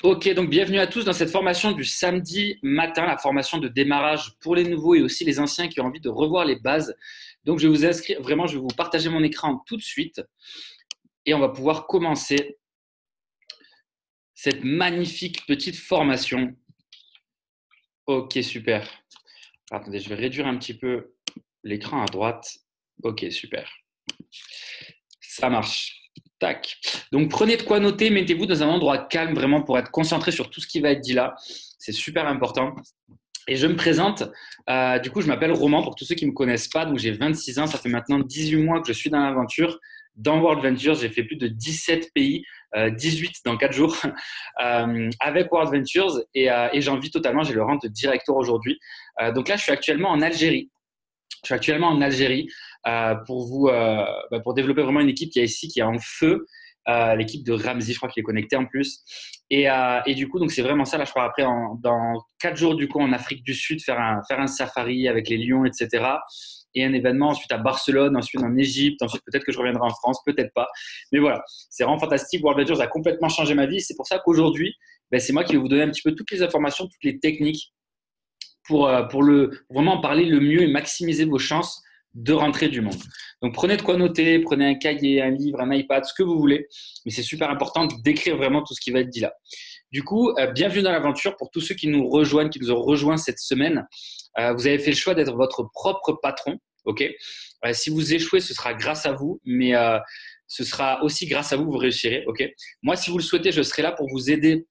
Ok, donc bienvenue à tous dans cette formation du samedi matin, la formation de démarrage pour les nouveaux et aussi les anciens qui ont envie de revoir les bases. Donc je vais vous inscrire, vraiment, je vais vous partager mon écran tout de suite et on va pouvoir commencer cette magnifique petite formation. Ok, super. Attendez, je vais réduire un petit peu l'écran à droite. Ok, super. Ça marche. Tac. Donc prenez de quoi noter, mettez-vous dans un endroit calme vraiment pour être concentré sur tout ce qui va être dit là. C'est super important. Et je me présente. Du coup, je m'appelle Roman pour tous ceux qui ne me connaissent pas. Donc j'ai 26 ans. Ça fait maintenant 18 mois que je suis dans l'aventure. Dans World Ventures, j'ai fait plus de 17 pays, 18 dans 4 jours avec World Ventures et j'en vis totalement. J'ai le rang de directeur aujourd'hui. Donc là, je suis actuellement en Algérie. Je suis actuellement en Algérie pour développer vraiment une équipe qui est ici, qui est en feu. L'équipe de Ramzi, je crois qu'il est connecté en plus. Et du coup, donc c'est vraiment ça. Là, je pars après dans 4 jours du coup en Afrique du Sud faire un safari avec les lions, etc. Et un événement ensuite à Barcelone, ensuite en Égypte, ensuite peut-être que je reviendrai en France, peut-être pas. Mais voilà, c'est vraiment fantastique. World Ventures a complètement changé ma vie. C'est pour ça qu'aujourd'hui, c'est moi qui vais vous donner un petit peu toutes les informations, toutes les techniques pour vraiment en parler le mieux et maximiser vos chances de rentrer du monde. Donc prenez de quoi noter, prenez un cahier, un livre, un iPad, ce que vous voulez, mais c'est super important d'écrire vraiment tout ce qui va être dit là. Du coup, bienvenue dans l'aventure pour tous ceux qui nous rejoignent, qui nous ont rejoints cette semaine. Vous avez fait le choix d'être votre propre patron, ok. Si vous échouez, ce sera grâce à vous, mais ce sera aussi grâce à vous que vous réussirez, ok. Moi, si vous le souhaitez, je serai là pour vous aider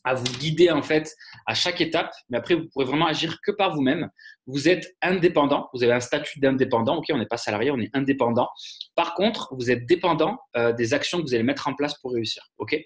à vous guider en fait à chaque étape, mais après vous pourrez vraiment agir que par vous-même. Vous êtes indépendant, vous avez un statut d'indépendant, ok, on n'est pas salarié, on est indépendant. Par contre, vous êtes dépendant des actions que vous allez mettre en place pour réussir, ok.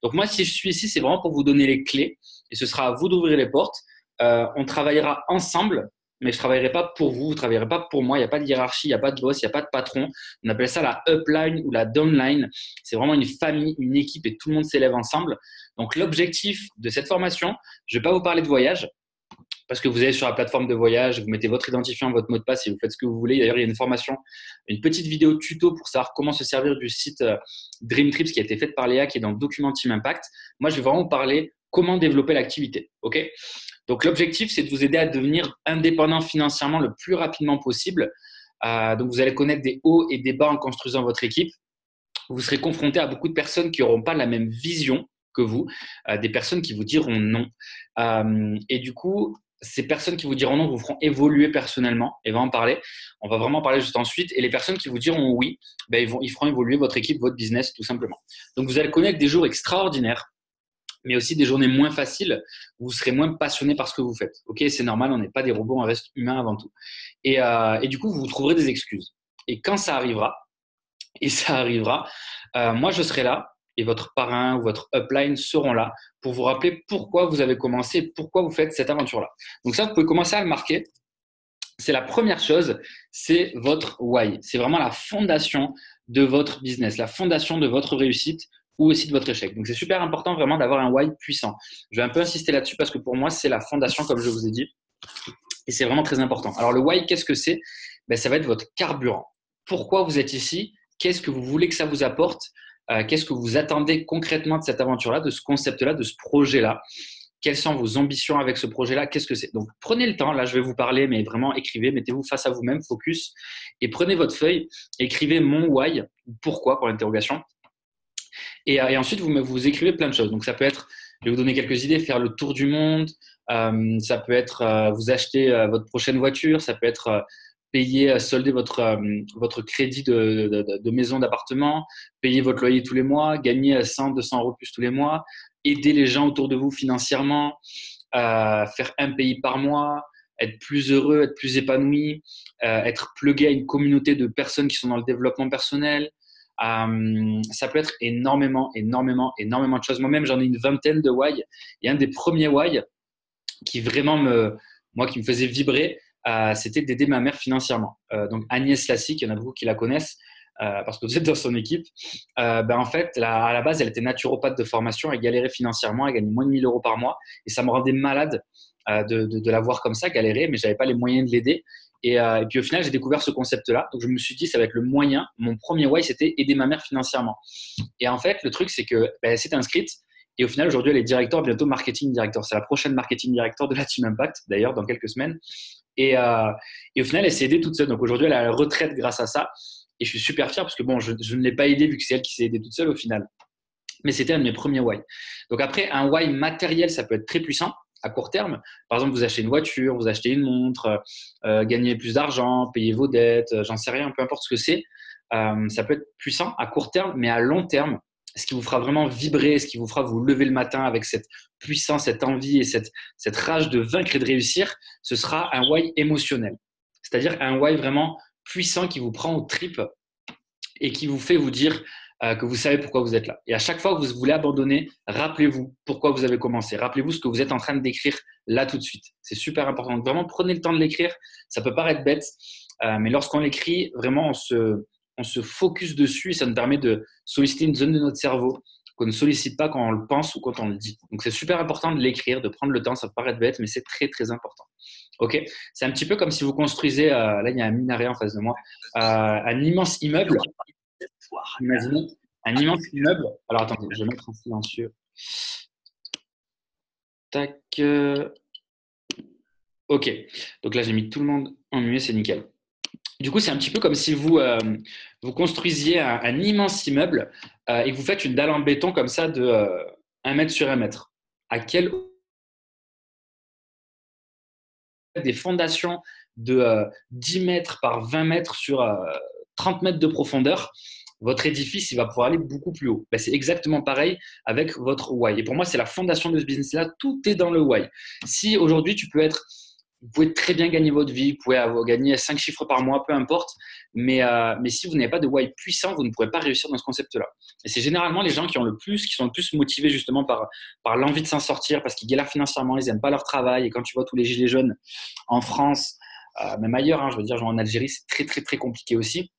Donc moi, si je suis ici, c'est vraiment pour vous donner les clés et ce sera à vous d'ouvrir les portes. On travaillera ensemble. Mais je ne travaillerai pas pour vous, vous ne travaillerez pas pour moi. Il n'y a pas de hiérarchie, il n'y a pas de boss, il n'y a pas de patron. On appelle ça la upline ou la downline. C'est vraiment une famille, une équipe et tout le monde s'élève ensemble. Donc, l'objectif de cette formation, je ne vais pas vous parler de voyage parce que vous allez sur la plateforme de voyage, vous mettez votre identifiant, votre mot de passe et vous faites ce que vous voulez. D'ailleurs, il y a une formation, une petite vidéo tuto pour savoir comment se servir du site Dream Trips qui a été faite par Léa, qui est dans le document Team Impact. Moi, je vais vraiment vous parler comment développer l'activité. Ok. Donc, l'objectif, c'est de vous aider à devenir indépendant financièrement le plus rapidement possible. Donc, vous allez connaître des hauts et des bas en construisant votre équipe. Vous serez confronté à beaucoup de personnes qui n'auront pas la même vision que vous, des personnes qui vous diront non. Et du coup, ces personnes qui vous diront non vous feront évoluer personnellement et va en parler. On va vraiment parler juste ensuite. Et les personnes qui vous diront oui, ils feront évoluer votre équipe, votre business tout simplement. Donc, vous allez connaître des jours extraordinaires, mais aussi des journées moins faciles où vous serez moins passionné par ce que vous faites. Ok, c'est normal, on n'est pas des robots, on reste humain avant tout. Et du coup, vous trouverez des excuses. Et quand ça arrivera, moi je serai là et votre parrain ou votre upline seront là pour vous rappeler pourquoi vous avez commencé, pourquoi vous faites cette aventure-là. Donc ça, vous pouvez commencer à le marquer. C'est la première chose, c'est votre why. C'est vraiment la fondation de votre business, la fondation de votre réussite ou aussi de votre échec. Donc c'est super important vraiment d'avoir un why puissant. Je vais un peu insister là-dessus parce que pour moi, c'est la fondation, comme je vous ai dit, et c'est vraiment très important. Alors le why, qu'est-ce que c'est? Ça va être votre carburant. Pourquoi vous êtes ici? Qu'est-ce que vous voulez que ça vous apporte? Qu'est-ce que vous attendez concrètement de cette aventure-là, de ce concept-là, de ce projet-là? Quelles sont vos ambitions avec ce projet-là? Qu'est-ce que c'est? Donc, prenez le temps. Là, je vais vous parler, mais vraiment, écrivez. Mettez-vous face à vous-même, focus. Et prenez votre feuille. Écrivez mon why, pourquoi, pour l'interrogation. Et ensuite, vous écrivez plein de choses. Donc, ça peut être, je vais vous donner quelques idées, faire le tour du monde. Ça peut être vous acheter votre prochaine voiture. Ça peut être payer, solder votre crédit de maison, d'appartement, payer votre loyer tous les mois, gagner 100, 200 euros plus tous les mois, aider les gens autour de vous financièrement, faire un pays par mois, être plus heureux, être plus épanoui, être plugué à une communauté de personnes qui sont dans le développement personnel. Ça peut être énormément de choses. Moi-même, j'en ai une vingtaine de why. Et un des premiers why qui vraiment qui me faisait vibrer, c'était d'aider ma mère financièrement. Donc Agnès Lassique, il y en a beaucoup qui la connaissent parce que vous êtes dans son équipe. En fait, à la base, elle était naturopathe de formation, elle galérait financièrement, elle gagnait moins de 1 000 euros par mois et ça me rendait malade de la voir comme ça, galérer, mais j'avais pas les moyens de l'aider. Et puis au final, j'ai découvert ce concept-là. Donc je me suis dit, ça va être le moyen. Mon premier why, c'était aider ma mère financièrement. Et en fait, le truc, c'est que elle s'est inscrite Et au final, aujourd'hui, elle est directeur, bientôt marketing director. C'est la prochaine marketing director de la Team Impact, d'ailleurs, dans quelques semaines. Et au final, elle s'est aidée toute seule. Donc aujourd'hui, elle a la retraite grâce à ça. Et je suis super fier parce que bon, je ne l'ai pas aidée vu que c'est elle qui s'est aidée toute seule au final. Mais c'était un de mes premiers why. Donc après, un why matériel, ça peut être très puissant à court terme. Par exemple, vous achetez une voiture, vous achetez une montre, gagnez plus d'argent, payez vos dettes, j'en sais rien, peu importe ce que c'est. Ça peut être puissant à court terme, mais à long terme, ce qui vous fera vraiment vibrer, ce qui vous fera vous lever le matin avec cette puissance, cette envie et cette rage de vaincre et de réussir, ce sera un why émotionnel. C'est-à-dire un why vraiment puissant qui vous prend aux tripes et qui vous fait vous dire que vous savez pourquoi vous êtes là. Et à chaque fois que vous voulez abandonner, rappelez-vous pourquoi vous avez commencé. Rappelez-vous ce que vous êtes en train de décrire là tout de suite. C'est super important. Donc vraiment, prenez le temps de l'écrire. Ça peut paraître bête, mais lorsqu'on l'écrit, vraiment, on se focus dessus et ça nous permet de solliciter une zone de notre cerveau qu'on ne sollicite pas quand on le pense ou quand on le dit. Donc c'est super important de l'écrire, de prendre le temps. Ça peut paraître bête, mais c'est très, très important. Ok, c'est un petit peu comme si vous construisez, là il y a un minaret en face de moi, un immense immeuble. Imaginez un immense immeuble. Alors attendez, je vais mettre en silencieux. Tac. Ok, donc là j'ai mis tout le monde en muet, c'est nickel. Du coup, c'est un petit peu comme si vous construisiez un immense immeuble et que vous faites une dalle en béton comme ça de 1 mètre sur 1 mètre. À quelle des fondations de 10 mètres par 20 mètres sur 30 mètres de profondeur, votre édifice il va pouvoir aller beaucoup plus haut. Ben, c'est exactement pareil avec votre why. Et pour moi, c'est la fondation de ce business-là. Tout est dans le why. Si aujourd'hui, vous pouvez très bien gagner votre vie, vous pouvez gagner 5 chiffres par mois, peu importe, mais si vous n'avez pas de why puissant, vous ne pourrez pas réussir dans ce concept-là. Et c'est généralement les gens qui sont le plus motivés justement par l'envie de s'en sortir, parce qu'ils galèrent financièrement, ils n'aiment pas leur travail. Et quand tu vois tous les gilets jaunes en France, même ailleurs, je veux dire, genre en Algérie, c'est très, très, très compliqué aussi.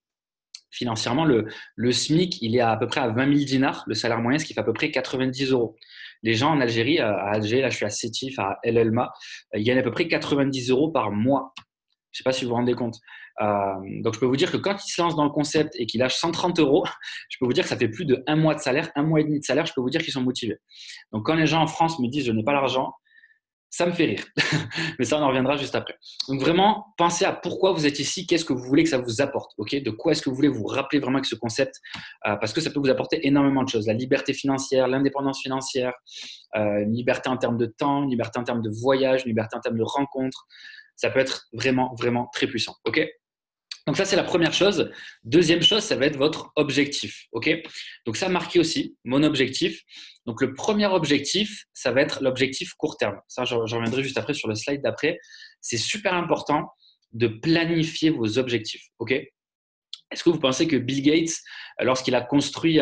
Financièrement, le SMIC, il est à peu près à 20 000 dinars, le salaire moyen, ce qui fait à peu près 90 euros. Les gens en Algérie, à Alger, là je suis à Sétif, à El Elma, ils gagnent à peu près 90 euros par mois. Je ne sais pas si vous vous rendez compte. Donc je peux vous dire que quand ils se lancent dans le concept et qu'ils lâchent 130 euros, je peux vous dire que ça fait plus de 1 mois de salaire, 1 mois et demi de salaire, je peux vous dire qu'ils sont motivés. Donc quand les gens en France me disent je n'ai pas l'argent, ça me fait rire. Mais ça, on en reviendra juste après. Donc vraiment, pensez à pourquoi vous êtes ici, qu'est-ce que vous voulez que ça vous apporte, ok? De quoi est-ce que vous voulez vous rappeler vraiment avec ce concept, parce que ça peut vous apporter énormément de choses. La liberté financière, l'indépendance financière, une liberté en termes de temps, une liberté en termes de voyage, une liberté en termes de rencontres. Ça peut être vraiment, vraiment très puissant, ok? Donc ça, c'est la première chose. Deuxième chose, ça va être votre objectif. Ok. Donc ça, marquez aussi mon objectif. Donc le premier objectif, ça va être l'objectif court terme. Ça, je reviendrai juste après sur le slide d'après. C'est super important de planifier vos objectifs. Ok. Est-ce que vous pensez que Bill Gates, lorsqu'il a construit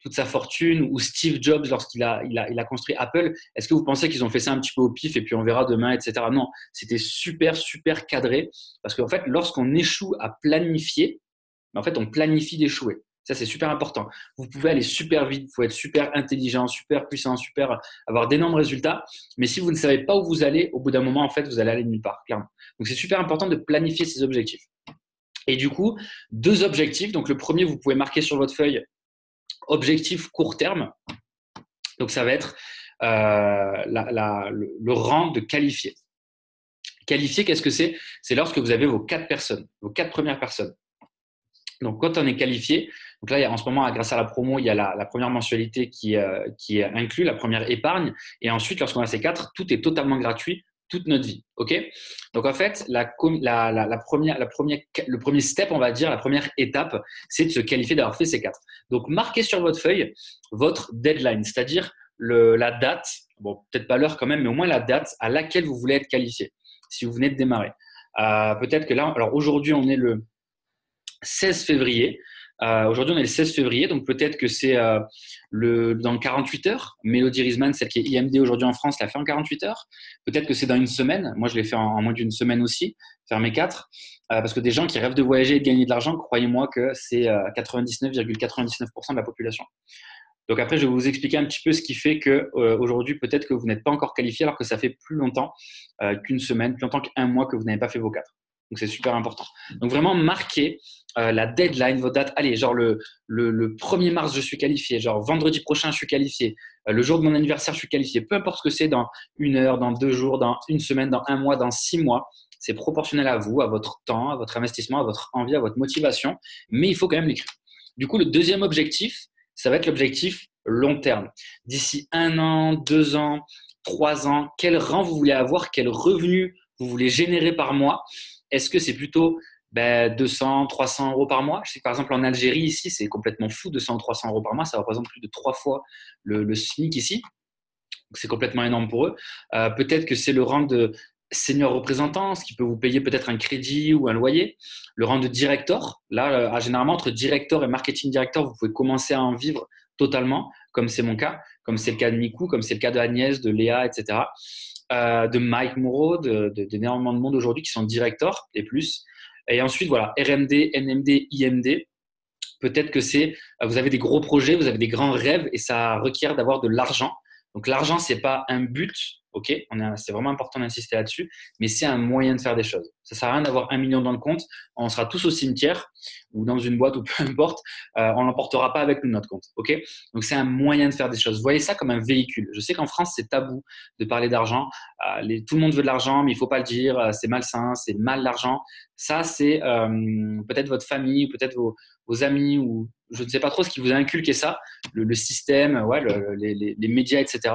toute sa fortune, ou Steve Jobs, lorsqu'il a construit Apple, est-ce que vous pensez qu'ils ont fait ça un petit peu au pif et puis on verra demain, etc. Non, c'était super, super cadré. Parce qu'en fait, lorsqu'on échoue à planifier, en fait, on planifie d'échouer. Ça, c'est super important. Vous pouvez aller super vite, il faut être super intelligent, super puissant, avoir d'énormes résultats. Mais si vous ne savez pas où vous allez, au bout d'un moment, en fait, vous allez aller nulle part, clairement. Donc, c'est super important de planifier ses objectifs. Et du coup, 2 objectifs. Donc, le premier, vous pouvez marquer sur votre feuille objectif court terme. Donc, ça va être le rang de qualifié. Qualifié, qu'est-ce que c'est? C'est lorsque vous avez vos 4 personnes, vos 4 premières personnes. Donc, quand on est qualifié, donc là, en ce moment, grâce à la promo, il y a la première mensualité qui est inclue, la première épargne. Et ensuite, lorsqu'on a ces 4, tout est totalement gratuit toute notre vie. OK? Donc, en fait, le premier step, on va dire, la première étape, c'est de se qualifier d'avoir fait ces 4. Donc, marquez sur votre feuille votre deadline, c'est-à-dire la date, bon, peut-être pas l'heure quand même, mais au moins la date à laquelle vous voulez être qualifié, si vous venez de démarrer. Peut-être que là, alors aujourd'hui, on est le 16 février. Aujourd'hui, on est le 16 février, donc peut-être que c'est dans 48 heures. Mélodie Riesman, celle qui est IMD aujourd'hui en France, l'a fait en 48 heures. Peut-être que c'est dans une semaine. Moi, je l'ai fait en moins d'une semaine aussi, faire mes 4. Parce que des gens qui rêvent de voyager et de gagner de l'argent, croyez-moi que c'est 99,99% de la population. Donc après, je vais vous expliquer un petit peu ce qui fait que aujourd'hui, peut-être que vous n'êtes pas encore qualifié alors que ça fait plus longtemps qu'une semaine, plus longtemps qu'1 mois que vous n'avez pas fait vos 4. Donc c'est super important. Donc vraiment marquez la deadline, vos dates. Allez, genre le 1er mars, je suis qualifié. Genre vendredi prochain, je suis qualifié. Le jour de mon anniversaire, je suis qualifié. Peu importe ce que c'est, dans 1 heure, dans 2 jours, dans une semaine, dans un mois, dans 6 mois. C'est proportionnel à vous, à votre temps, à votre investissement, à votre envie, à votre motivation. Mais il faut quand même l'écrire. Du coup, le deuxième objectif, ça va être l'objectif long terme. D'ici 1 an, 2 ans, 3 ans, quel rang vous voulez avoir, quel revenu vous voulez générer par mois. Est-ce que c'est plutôt 200, 300 euros par mois? Je sais que par exemple en Algérie, ici, c'est complètement fou, 200 ou 300 euros par mois. Ça représente plus de 3 fois le SMIC ici. Donc, c'est complètement énorme pour eux. Peut-être que c'est le rang de senior représentant, ce qui peut vous payer peut-être un crédit ou un loyer. Le rang de directeur, là, généralement, entre directeur et marketing director, vous pouvez commencer à en vivre totalement, comme c'est mon cas, comme c'est le cas de Miku, comme c'est le cas de Agnès, de Léa, etc. De Mike Moreau, d'énormément de monde aujourd'hui qui sont directeurs et plus. Et ensuite, voilà, RMD, NMD, IMD. Peut-être que vous avez des gros projets, vous avez des grands rêves et ça requiert d'avoir de l'argent. Donc, l'argent, c'est pas un but, ok? C'est vraiment important d'insister là-dessus, mais c'est un moyen de faire des choses. Ça sert à rien d'avoir 1 million dans le compte. On sera tous au cimetière ou dans une boîte ou peu importe. On l'emportera pas avec nous, notre compte, ok? Donc, c'est un moyen de faire des choses. Voyez ça comme un véhicule. Je sais qu'en France, c'est tabou de parler d'argent. Tout le monde veut de l'argent, mais il faut pas le dire. C'est malsain, c'est mal l'argent. Ça, c'est peut-être votre famille, peut-être vos amis ou je ne sais pas trop ce qui vous a inculqué ça, le système, ouais, les médias, etc.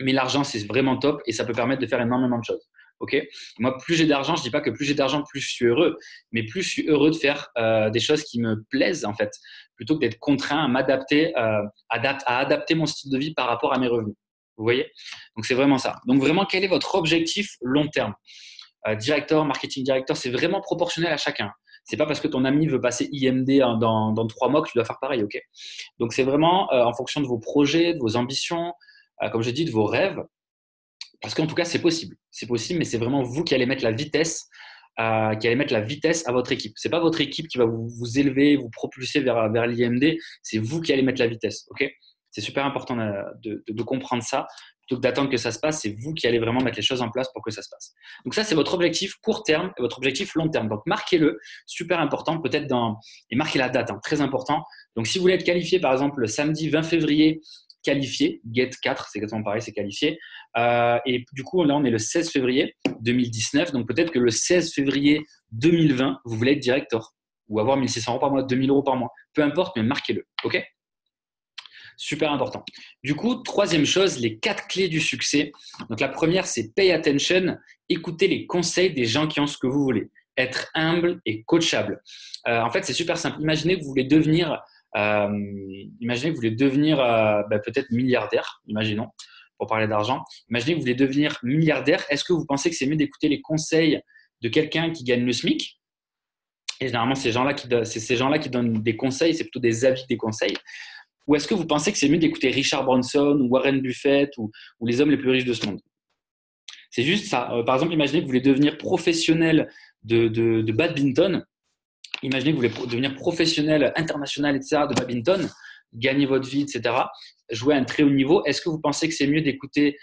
Mais l'argent, c'est vraiment top et ça peut permettre de faire énormément de choses. Ok. Moi, plus j'ai d'argent, je dis pas que plus j'ai d'argent, plus je suis heureux, mais plus je suis heureux de faire des choses qui me plaisent en fait, plutôt que d'être contraint à m'adapter, à adapter mon style de vie par rapport à mes revenus. Vous voyez? Donc c'est vraiment ça. Donc vraiment, quel est votre objectif long terme? Directeur, marketing director, c'est vraiment proportionnel à chacun. C'est pas parce que ton ami veut passer IMD dans 3 mois que tu dois faire pareil, ok? Donc c'est vraiment en fonction de vos projets, de vos ambitions, comme je dis, de vos rêves. Parce qu'en tout cas, c'est possible. C'est possible, mais c'est vraiment vous qui allez mettre la vitesse, à votre équipe. C'est pas votre équipe qui va vous élever, vous propulser vers l'IMD. C'est vous qui allez mettre la vitesse, ok? C'est super important de comprendre ça. Plutôt que d'attendre que ça se passe, c'est vous qui allez vraiment mettre les choses en place pour que ça se passe. Donc ça, c'est votre objectif court terme et votre objectif long terme. Donc marquez-le, super important, peut-être et marquez la date, hein, très important. Donc si vous voulez être qualifié, par exemple, le samedi 20 février, qualifié, GET 4, c'est exactement pareil, c'est qualifié. Et du coup, là, on est le 16 février 2019. Donc peut-être que le 16 février 2020, vous voulez être directeur ou avoir 1600 euros par mois, 2000 euros par mois. Peu importe, mais marquez-le, ok? Super important. Du coup, troisième chose, les 4 clés du succès. Donc la première, c'est pay attention, écoutez les conseils des gens qui ont ce que vous voulez. Être humble et coachable. En fait, c'est super simple. Imaginez que vous voulez devenir, peut-être milliardaire, imaginons, pour parler d'argent. Imaginez que vous voulez devenir milliardaire. Est-ce que vous pensez que c'est mieux d'écouter les conseils de quelqu'un qui gagne le SMIC? Et généralement, c'est ces gens-là qui donnent des conseils, c'est plutôt des avis, des conseils. Ou est-ce que vous pensez que c'est mieux d'écouter Richard Branson ou Warren Buffett ou les hommes les plus riches de ce monde? C'est juste ça. Par exemple, imaginez que vous voulez devenir professionnel de badminton. Imaginez que vous voulez devenir professionnel international, etc., de badminton, gagner votre vie, etc., jouer à un très haut niveau. Est-ce que vous pensez que c'est mieux d'écouter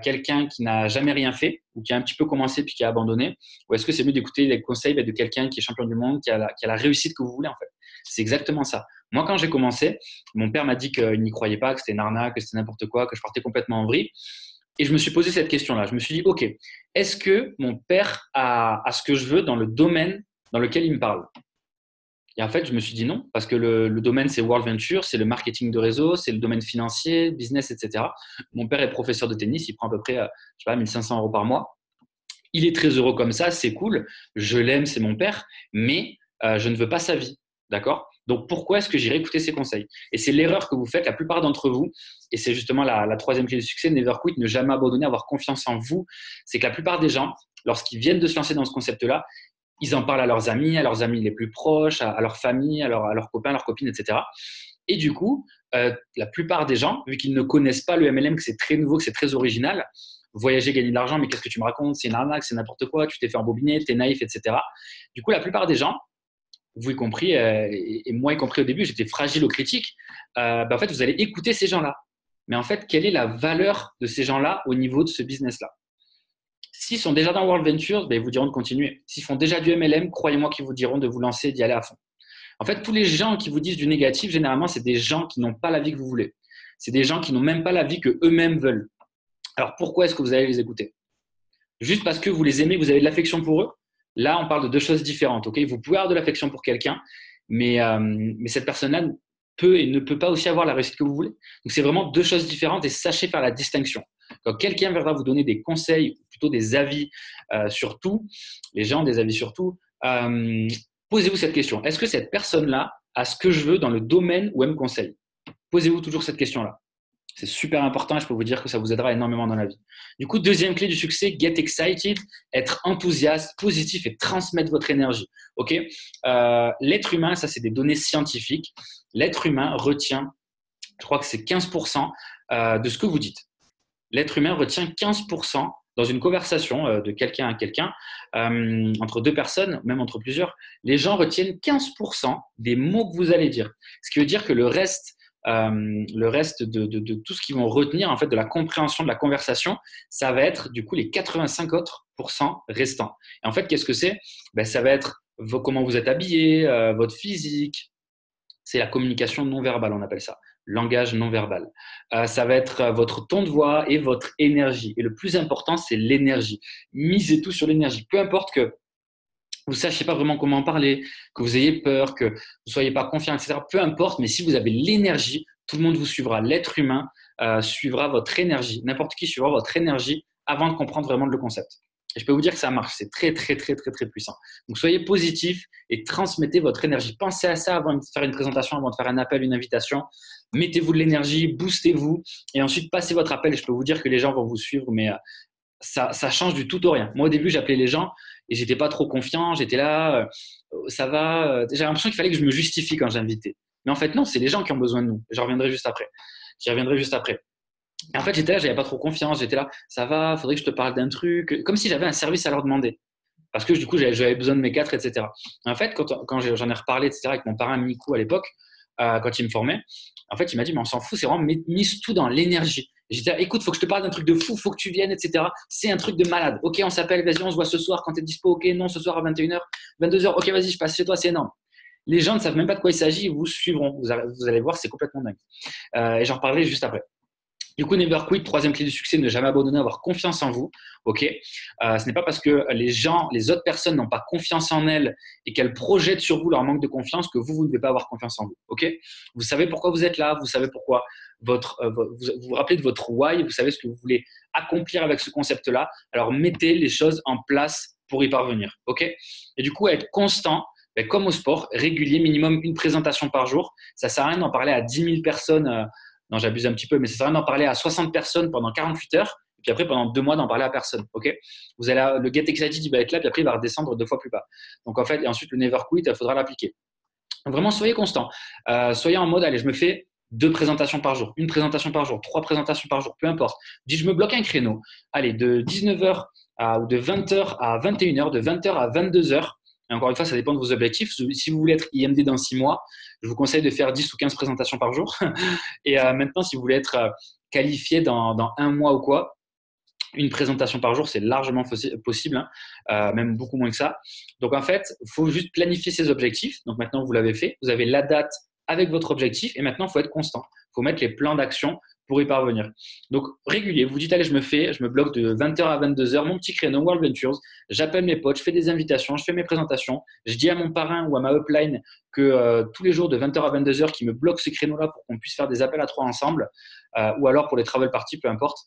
quelqu'un qui n'a jamais rien fait ou qui a un petit peu commencé puis qui a abandonné? Ou est-ce que c'est mieux d'écouter les conseils de quelqu'un qui est champion du monde, qui a la réussite que vous voulez en fait? C'est exactement ça. Moi, quand j'ai commencé, mon père m'a dit qu'il n'y croyait pas, que c'était une arnaque, que c'était n'importe quoi, que je partais complètement en vrille. Et je me suis posé cette question-là. Je me suis dit, OK, est-ce que mon père a ce que je veux dans le domaine dans lequel il me parle? Et en fait, je me suis dit non, parce que le domaine, c'est World Venture, c'est le marketing de réseau, c'est le domaine financier, business, etc. Mon père est professeur de tennis, il prend à peu près, je sais pas, 1500 euros par mois. Il est très heureux comme ça, c'est cool, je l'aime, c'est mon père, mais je ne veux pas sa vie, d'accord? Donc, pourquoi est-ce que j'irai écouter ses conseils? Et c'est l'erreur que vous faites, la plupart d'entre vous, et c'est justement la troisième clé du succès, never quit, ne jamais abandonner, avoir confiance en vous. C'est que la plupart des gens, lorsqu'ils viennent de se lancer dans ce concept-là, ils en parlent à leurs amis les plus proches, à leur famille, à leurs copains, leurs copines, etc. Et du coup, la plupart des gens, vu qu'ils ne connaissent pas le MLM, que c'est très nouveau, que c'est très original, voyager, gagner de l'argent, mais qu'est-ce que tu me racontes? C'est une arnaque, c'est n'importe quoi, tu t'es fait embobiner, t'es naïf, etc. Du coup, la plupart des gens, vous y compris, et moi y compris au début, j'étais fragile aux critiques, en fait, vous allez écouter ces gens-là. Mais en fait, quelle est la valeur de ces gens-là au niveau de ce business-là? S'ils sont déjà dans World Ventures, ben, ils vous diront de continuer. S'ils font déjà du MLM, croyez-moi qu'ils vous diront de vous lancer et d'y aller à fond. En fait, tous les gens qui vous disent du négatif, généralement, c'est des gens qui n'ont pas la vie que vous voulez. C'est des gens qui n'ont même pas la vie que eux-mêmes veulent. Alors, pourquoi est-ce que vous allez les écouter? Juste parce que vous les aimez, que vous avez de l'affection pour eux? Là, on parle de deux choses différentes. Okay, vous pouvez avoir de l'affection pour quelqu'un, mais cette personne-là peut et ne peut pas aussi avoir la réussite que vous voulez. Donc, c'est vraiment deux choses différentes et sachez faire la distinction. Quand quelqu'un viendra vous donner des conseils, ou plutôt des avis sur tout, les gens des avis sur tout, posez-vous cette question. Est-ce que cette personne-là a ce que je veux dans le domaine où elle me conseille? Posez-vous toujours cette question-là. C'est super important et je peux vous dire que ça vous aidera énormément dans la vie. Du coup, deuxième clé du succès, get excited, être enthousiaste, positif et transmettre votre énergie. Ok, l'être humain, ça c'est des données scientifiques. L'être humain retient, je crois que c'est 15% de ce que vous dites. L'être humain retient 15% dans une conversation de quelqu'un à quelqu'un, entre deux personnes, même entre plusieurs. Les gens retiennent 15% des mots que vous allez dire. Ce qui veut dire que le reste de tout ce qu'ils vont retenir en fait de la compréhension de la conversation, ça va être du coup les 85 autres pourcents restants. Et en fait, qu'est-ce que c'est? Ben, ça va être comment vous êtes habillé, votre physique. C'est la communication non verbale, on appelle ça. Langage non verbal. Ça va être votre ton de voix et votre énergie. Et le plus important, c'est l'énergie. Misez tout sur l'énergie. Peu importe que vous ne sachiez pas vraiment comment en parler, que vous ayez peur, que vous ne soyez pas confiant, etc. Peu importe, mais si vous avez l'énergie, tout le monde vous suivra. L'être humain suivra votre énergie. N'importe qui suivra votre énergie avant de comprendre vraiment le concept. Et je peux vous dire que ça marche. C'est très, très, très, très, très puissant. Donc, soyez positif et transmettez votre énergie. Pensez à ça avant de faire une présentation, avant de faire un appel, une invitation. Mettez-vous de l'énergie, boostez-vous et ensuite passez votre appel. Et je peux vous dire que les gens vont vous suivre, mais ça change du tout au rien. Moi, au début, j'appelais les gens et j'étais pas trop confiant. J'étais là, ça va. J'avais l'impression qu'il fallait que je me justifie quand j'invitais. Mais en fait, non, c'est les gens qui ont besoin de nous. J'y reviendrai juste après. Et en fait, j'étais là, j'avais pas trop confiance. J'étais là, ça va, faudrait que je te parle d'un truc. Comme si j'avais un service à leur demander. Parce que du coup, j'avais besoin de mes quatre, etc. Et en fait, quand j'en ai reparlé, etc., avec mon parrain Mikou à l'époque, quand il me formait, en fait, il m'a dit, mais on s'en fout, c'est vraiment mise tout dans l'énergie. J'ai dit, écoute, faut que je te parle d'un truc de fou, faut que tu viennes, etc. C'est un truc de malade. Ok, on s'appelle, vas-y, on se voit ce soir quand tu es dispo. Ok, non, ce soir à 21h, 22h. Ok, vas-y, je passe chez toi, c'est énorme. Les gens ne savent même pas de quoi il s'agit, ils vous suivront. Vous allez voir, c'est complètement dingue. Et j'en reparlerai juste après. Du coup, never quit, troisième clé du succès, ne jamais abandonner, avoir confiance en vous. Ok, ce n'est pas parce que les autres personnes n'ont pas confiance en elles et qu'elles projettent sur vous leur manque de confiance que vous ne devez pas avoir confiance en vous. Ok, vous savez pourquoi vous êtes là, vous savez pourquoi vous vous rappelez de votre why, vous savez ce que vous voulez accomplir avec ce concept-là. Alors mettez les choses en place pour y parvenir. Ok, et du coup, être constant. Ben, comme au sport, régulier, minimum une présentation par jour. Ça ne sert à rien d'en parler à 10 000 personnes. Non, j'abuse un petit peu, mais ça sert à rien d'en parler à 60 personnes pendant 48 heures. Et puis après, pendant 2 mois, d'en parler à personne. Ok, vous allez, le Get Excited, il va être là, puis après, il va redescendre 2 fois plus bas. Donc, en fait, et ensuite, le Never Quit, il faudra l'appliquer. Donc, vraiment, soyez constant. Soyez en mode, allez, je me fais 2 présentations par jour, 1 présentation par jour, 3 présentations par jour, peu importe. Je me bloque un créneau. Allez, de 19h ou de 20h à 21h, de 20h à 22h. Et encore une fois, ça dépend de vos objectifs. Si vous voulez être IMD dans 6 mois, je vous conseille de faire 10 ou 15 présentations par jour. Et maintenant, si vous voulez être qualifié dans 1 mois ou quoi, une présentation par jour, c'est largement possible, hein, même beaucoup moins que ça. Donc, en fait, il faut juste planifier ses objectifs. Donc, maintenant, vous l'avez fait. Vous avez la date avec votre objectif et maintenant, il faut être constant. Il faut mettre les plans d'action pour y parvenir. Donc, régulier, vous dites, allez, je me bloque de 20h à 22h, mon petit créneau World Ventures, j'appelle mes potes, je fais des invitations, je fais mes présentations, je dis à mon parrain ou à ma upline que tous les jours de 20h à 22h, qui me bloque ce créneau-là pour qu'on puisse faire des appels à 3 ensemble, ou alors pour les travel parties, peu importe.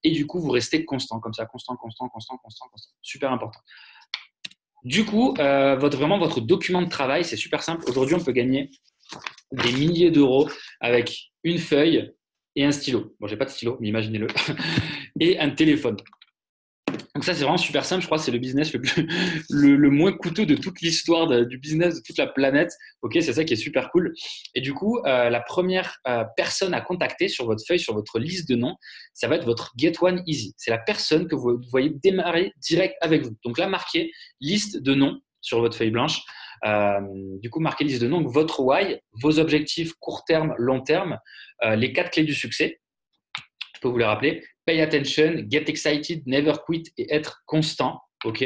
Et du coup, vous restez constant, comme ça, constant. Super important. Du coup, vraiment, votre document de travail, c'est super simple. Aujourd'hui, on peut gagner des milliers d'euros avec une feuille et un stylo. Bon, j'ai pas de stylo, mais imaginez-le. Et un téléphone. Donc ça, c'est vraiment super simple. Je crois que c'est le business le moins coûteux de toute l'histoire du business de toute la planète. Ok, c'est ça qui est super cool. Et du coup, la première personne à contacter sur votre feuille, sur votre liste de noms, ça va être votre Get One Easy. C'est la personne que vous voyez démarrer direct avec vous. Donc là, marquez liste de noms sur votre feuille blanche. Du coup, marquez liste de noms. Donc, votre why, vos objectifs court terme, long terme, les 4 clés du succès. Je peux vous les rappeler. Pay attention, get excited, never quit et être constant. OK.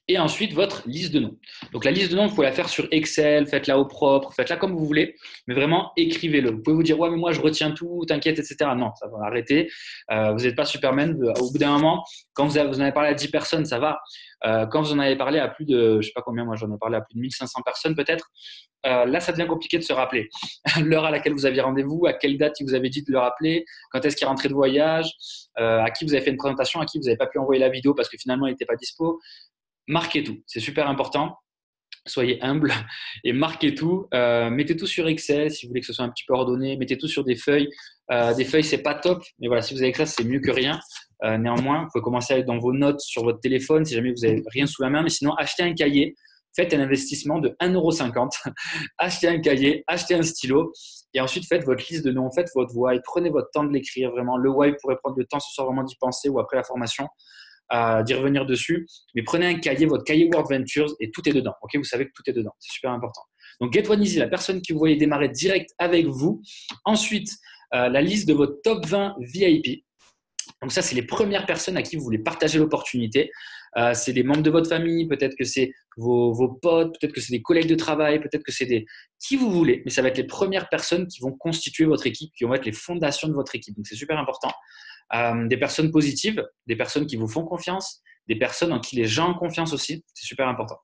Et ensuite, votre liste de noms. Donc, la liste de noms, vous pouvez la faire sur Excel, faites-la au propre, faites-la comme vous voulez, mais vraiment, écrivez-le. Vous pouvez vous dire, ouais, mais moi, je retiens tout, t'inquiète, etc. Non, ça va arrêter. Vous n'êtes pas Superman. Au bout d'un moment, quand vous en avez parlé à 10 personnes, ça va. Quand vous en avez parlé à plus de, je sais pas combien, moi, j'en ai parlé à plus de 1500 personnes peut-être, là, ça devient compliqué de se rappeler. L'heure à laquelle vous aviez rendez-vous, à quelle date il vous avait dit de le rappeler, quand est-ce qu'il est rentré de voyage, à qui vous avez fait une présentation, à qui vous n'avez pas pu envoyer la vidéo parce que finalement, il n'était pas dispo. Marquez tout, c'est super important. Soyez humble et marquez tout. Mettez tout sur Excel si vous voulez que ce soit un petit peu ordonné. Mettez tout sur des feuilles. Des feuilles, c'est pas top, mais voilà, si vous avez que ça, c'est mieux que rien. Néanmoins, vous pouvez commencer à aller dans vos notes sur votre téléphone si jamais vous avez rien sous la main. Mais sinon, achetez un cahier. Faites un investissement de 1,50 €. Achetez un cahier, achetez un stylo et ensuite faites votre liste de noms, faites votre why. Prenez votre temps de l'écrire vraiment. Le why, vous pourrez prendre le temps ce soir vraiment d'y penser ou après la formation. D'y revenir dessus, mais prenez un cahier, votre cahier World Ventures et tout est dedans. Ok, vous savez que tout est dedans, c'est super important. Donc Get One Easy, la personne qui vous voyez démarrer direct avec vous. Ensuite, la liste de votre top 20 VIP. Donc ça, c'est les premières personnes à qui vous voulez partager l'opportunité. C'est des membres de votre famille, peut-être que c'est vos potes, peut-être que c'est des collègues de travail, peut-être que c'est des qui vous voulez, mais ça va être les premières personnes qui vont constituer votre équipe, qui vont être les fondations de votre équipe. Donc c'est super important. Des personnes positives, des personnes qui vous font confiance, des personnes en qui les gens ont confiance aussi, c'est super important.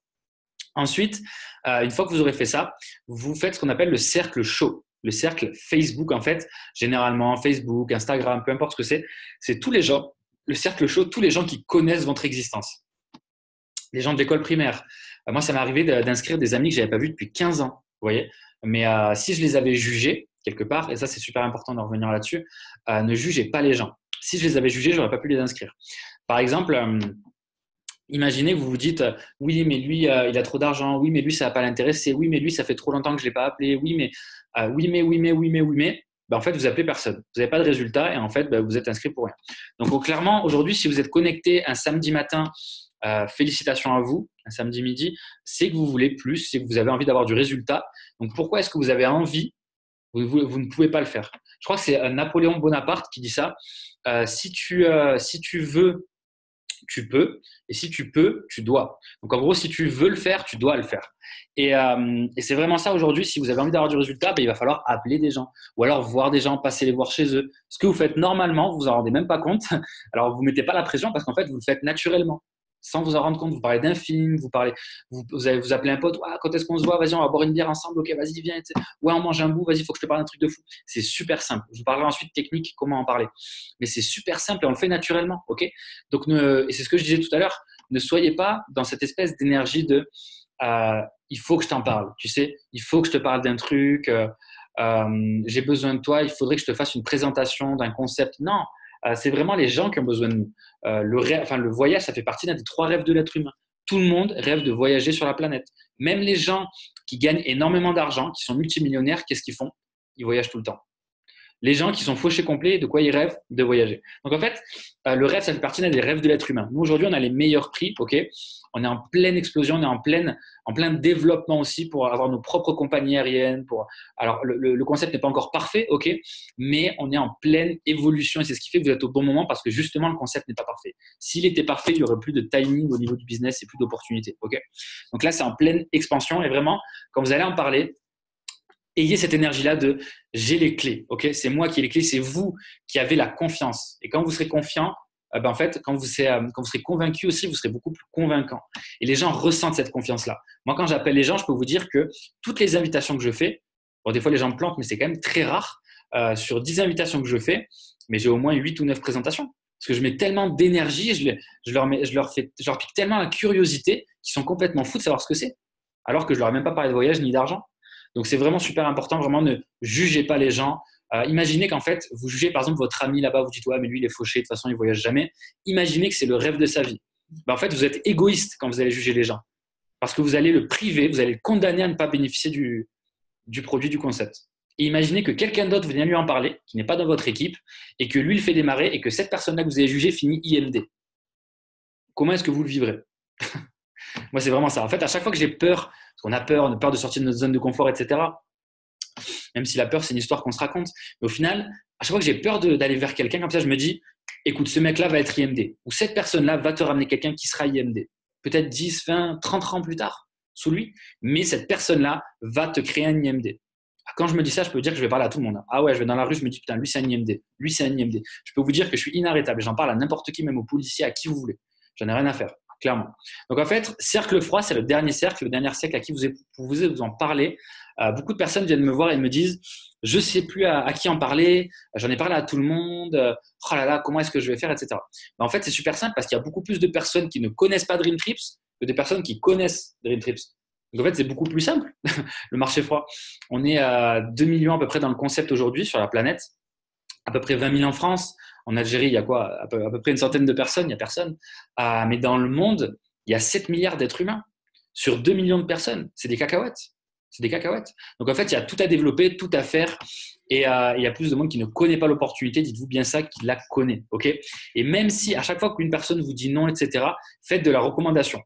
Ensuite, une fois que vous aurez fait ça, vous faites ce qu'on appelle le cercle chaud. Le cercle Facebook, en fait, généralement Facebook, Instagram, peu importe ce que c'est tous les gens, le cercle chaud, tous les gens qui connaissent votre existence. Les gens de l'école primaire. Moi, ça m'est arrivé d'inscrire des amis que je n'avais pas vus depuis 15 ans, vous voyez. Mais si je les avais jugés, quelque part, et ça, c'est super important de revenir là-dessus, ne jugez pas les gens. Si je les avais jugés, je n'aurais pas pu les inscrire. Par exemple, imaginez que vous vous dites oui, mais lui, il a trop d'argent. Oui, mais lui, ça ne va pas l'intéresser. Oui, mais lui, ça fait trop longtemps que je ne l'ai pas appelé. Oui, mais. Ben, en fait, vous appelez personne. Vous n'avez pas de résultat et en fait, ben, vous êtes inscrit pour rien. Donc, clairement, aujourd'hui, si vous êtes connecté un samedi matin, félicitations à vous, un samedi midi, c'est que vous voulez plus, c'est que vous avez envie d'avoir du résultat. Donc, pourquoi est-ce que vous avez envie? Vous ne pouvez pas le faire. Je crois que c'est Napoléon Bonaparte qui dit ça. Si tu veux, tu peux. Et si tu peux, tu dois. Donc, en gros, si tu veux le faire, tu dois le faire. Et c'est vraiment ça aujourd'hui. Si vous avez envie d'avoir du résultat, ben, il va falloir appeler des gens ou alors voir des gens, passer les voir chez eux. Ce que vous faites normalement, vous vous en rendez même pas compte. Alors, vous ne mettez pas la pression parce qu'en fait, vous le faites naturellement. Sans vous en rendre compte, vous parlez d'un film, vous appelez un pote, ouais, quand est-ce qu'on se voit, vas-y, on va boire une bière ensemble, ok, vas-y, viens, ouais, on mange un bout, vas-y, il faut que je te parle d'un truc de fou. C'est super simple. Je vous parlerai ensuite technique, comment en parler. Mais c'est super simple et on le fait naturellement, ok. Donc, et c'est ce que je disais tout à l'heure, ne soyez pas dans cette espèce d'énergie de il faut que je t'en parle, tu sais, il faut que je te parle d'un truc, j'ai besoin de toi, il faudrait que je te fasse une présentation d'un concept. Non, c'est vraiment les gens qui ont besoin de nous. Le voyage, ça fait partie d'un des 3 rêves de l'être humain. Tout le monde rêve de voyager sur la planète. Même les gens qui gagnent énormément d'argent, qui sont multimillionnaires, qu'est-ce qu'ils font? Ils voyagent tout le temps. Les gens qui sont fauchés complets, de quoi ils rêvent? De voyager. Donc en fait, le rêve, ça fait partie des rêves de l'être humain. Nous, aujourd'hui, on a les meilleurs prix, ok? On est en pleine explosion, on est en plein développement aussi pour avoir nos propres compagnies aériennes. Alors, le concept n'est pas encore parfait, ok? Mais on est en pleine évolution et c'est ce qui fait que vous êtes au bon moment parce que justement, le concept n'est pas parfait. S'il était parfait, il n'y aurait plus de timing au niveau du business et plus d'opportunités, ok? Donc là, c'est en pleine expansion et vraiment, quand vous allez en parler, ayez cette énergie-là de j'ai les clés, ok? C'est moi qui ai les clés, c'est vous qui avez la confiance. Et quand vous serez confiant, ben en fait, quand vous serez convaincu aussi, vous serez beaucoup plus convaincant. Et les gens ressentent cette confiance-là. Moi, quand j'appelle les gens, je peux vous dire que toutes les invitations que je fais, bon, des fois les gens me plantent, mais c'est quand même très rare. Sur 10 invitations que je fais, mais j'ai au moins 8 ou 9 présentations. Parce que je mets tellement d'énergie, je leur pique tellement la curiosité qu'ils sont complètement fous de savoir ce que c'est. Alors que je leur ai même pas parlé de voyage ni d'argent. Donc, c'est vraiment super important. Vraiment, ne jugez pas les gens. Imaginez qu'en fait, vous jugez par exemple votre ami là-bas, vous dites ouais, mais lui, il est fauché, de toute façon, il ne voyage jamais. Imaginez que c'est le rêve de sa vie. Ben, en fait, vous êtes égoïste quand vous allez juger les gens. Parce que vous allez le priver, vous allez le condamner à ne pas bénéficier du produit, du concept. Et imaginez que quelqu'un d'autre vient lui en parler, qui n'est pas dans votre équipe, et que lui le fait démarrer, et que cette personne-là que vous avez jugée finit IMD. Comment est-ce que vous le vivrez? Moi, c'est vraiment ça. En fait, à chaque fois que j'ai peur, parce qu'on a peur de sortir de notre zone de confort, etc. Même si la peur, c'est une histoire qu'on se raconte. Mais au final, à chaque fois que j'ai peur d'aller vers quelqu'un, comme ça, je me dis, écoute, ce mec-là va être IMD. Ou cette personne-là va te ramener quelqu'un qui sera IMD. Peut-être 10, 20, 30 ans plus tard, sous lui. Mais cette personne-là va te créer un IMD. Quand je me dis ça, je peux dire que je vais parler à tout le monde. Ah ouais, je vais dans la rue, je me dis, putain, lui, c'est un IMD. Lui, c'est un IMD. Je peux vous dire que je suis inarrêtable. J'en parle à n'importe qui, même aux policiers, à qui vous voulez. J'en ai rien à faire, clairement. Donc, en fait, cercle froid, c'est le dernier cercle à qui vous en parlez. Beaucoup de personnes viennent me voir et me disent, je ne sais plus à qui en parler, j'en ai parlé à tout le monde, oh là là, comment est-ce que je vais faire, etc. Ben, en fait, c'est super simple parce qu'il y a beaucoup plus de personnes qui ne connaissent pas Dream Trips que des personnes qui connaissent Dream Trips. Donc, en fait, c'est beaucoup plus simple, le marché froid. On est à 2 millions à peu près dans le concept aujourd'hui sur la planète, à peu près 20 000 en France. En Algérie, il y a quoi, à peu près une centaine de personnes, il n'y a personne. Mais dans le monde, il y a 7 milliards d'êtres humains sur 2 millions de personnes. C'est des cacahuètes. C'est des cacahuètes. Donc, en fait, il y a tout à développer, tout à faire. Et il y a plus de monde qui ne connaît pas l'opportunité. Dites-vous bien ça, qui la connaît. Okay, et même si à chaque fois qu'une personne vous dit non, etc., faites de la recommandation.